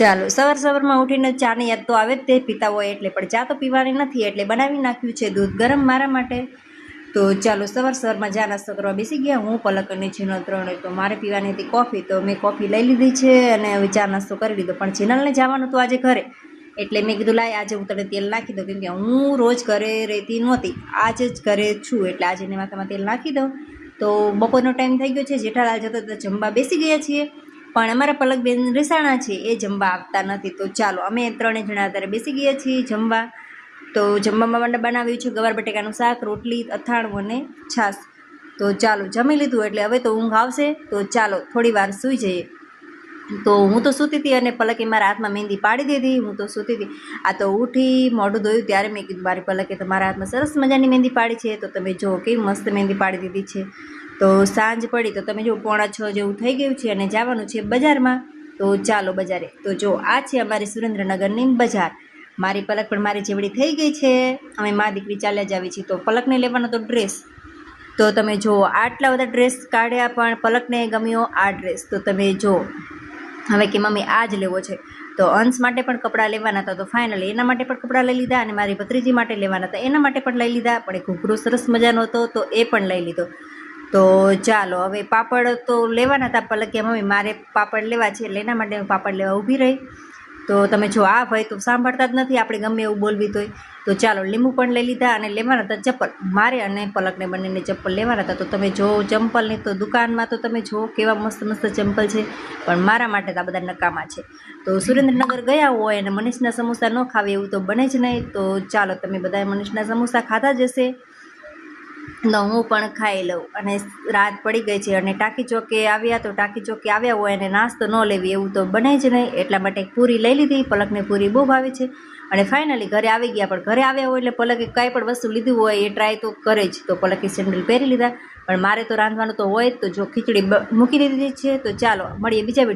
ચાલો સવારમાં ઉઠીને ચાની યાદ તો આવે જ તે પીતા હોય એટલે, પણ ચા તો પીવાની નથી એટલે બનાવી નાખ્યું છે દૂધ ગરમ મારા માટે. તો ચાલો સવારમાં ચા નાસ્તો કરવા બેસી ગયા હું, પલક અને જીનલ ત્રણે. તો મારે પીવાની હતી કોફી, તો મેં કોફી લઈ લીધી છે અને હવે ચા નાસ્તો કરી લીધો. પણ જીનલને જવાનું તો આજે ઘરે, એટલે મેં કીધું લાય આજે હું તને તેલ નાખી દઉં, કેમ કે હું રોજ ઘરે રહેતી નહોતી, આજે જ ઘરે છું એટલે આજે એને માથામાં તેલ નાખી દઉં. તો બપોરનો ટાઈમ થઈ ગયો છે, જેઠાલાલ જતો તો જમવા બેસી ગયા છીએ, પણ અમારા પલકબેન રીસાણા છે એ જમવા આવતા નથી. તો ચાલો અમે ત્રણેય જણા અત્યારે બેસી ગયા છીએ જમવા. તો જમવામાં મને બનાવ્યું છે ગવાર બટેકાનું શાક, રોટલી, અથાણું અને છાશ. તો ચાલો જમી લીધું એટલે હવે તો ઊંઘ આવશે, તો ચાલો થોડી વાર સૂઈ જઈએ. તો હું તો સૂતી હતી અને પલકે મારા હાથમાં મહેંદી પાડી દીધી. હું તો સૂતી હતી, આ તો ઉઠી મોઢું ધોયું ત્યારે મેં કીધું મારી પલકે તો મારા હાથમાં સરસ મજાની મહેંદી પાડી છે. તો તમે જુઓ કેવી મસ્ત મહેંદી પાડી દીધી છે. તો સાંજ પડી તો તમે જો 5:45 જેવું થઈ ગયું છે અને જવાનું છે બજારમાં. તો ચાલો બજારે. તો જો આ છે અમારી સુરેન્દ્રનગરની બજાર. મારી પલક પણ મારી જેવડી થઈ ગઈ છે, અમે મા દીકરી ચાલ્યા જ આવી છીએ. તો પલકને લેવાનો તો ડ્રેસ, તો તમે જુઓ આટલા બધા ડ્રેસ કાઢ્યા પણ પલકને ગમ્યો આ ડ્રેસ. તો તમે જુઓ હવે કે મમ્મી આ જ લેવો છે. તો અંશ માટે પણ કપડાં લેવાના હતા, તો ફાઇનલી એના માટે પણ કપડાં લઈ લીધા અને મારી ભત્રીજી માટે લેવાના હતા એના માટે પણ લઈ લીધા. પણ એ ઘૂઘરો સરસ મજાનો હતો તો એ પણ લઈ લીધો. તો ચાલો હવે પાપડ તો લેવાના હતા, પલક કે મમ્મી મારે પાપડ લેવા છે એટલે એના માટે હું પાપડ લેવા ઊભી રહી. તો તમે જો આ ભાઈ તો સાંભળતા જ નથી આપણે ગમે એવું બોલવી તોય. તો ચાલો લીંબુ પણ લઈ લીધા અને લેવાના હતા ચપ્પલ, મારે અને પલકને બંનેને ચપ્પલ લેવાના હતા. તો તમે જો ચંપલની તો દુકાનમાં તો તમે જો કેવા મસ્ત મસ્ત ચંપલ છે, પણ મારા માટે તો આ બધા નકામા છે. તો સુરેન્દ્રનગર ગયા હોય અને મનીષના સમોસા ન ખાવે એવું તો બને જ નહીં. તો ચાલો તમે બધા મનીષના સમોસા ખાધા જ હશે, તો હું પણ ખાઈ લઉં. અને રાત પડી ગઈ છે અને ટાંકી ચોકે આવ્યા, તો ટાંકી ચોકે આવ્યા હોય અને નાસ્તો ન લેવી એવું તો બને જ નહીં, એટલા માટે પૂરી લઈ લીધી. પલકને પૂરી બહુ ભાવે છે અને ફાઇનલી ઘરે આવી ગયા. પણ ઘરે આવ્યા હોય એટલે પલકે કાંઈ પણ વસ્તુ લીધી હોય એ ટ્રાય તો કરે જ. તો પલકે સેન્ડલ પહેરી લીધા, પણ મારે તો રાંધવાનું તો હોય જ. તો જો ખીચડી મૂકી દીધી છે. તો ચાલો મળીએ બીજા વિડીયો.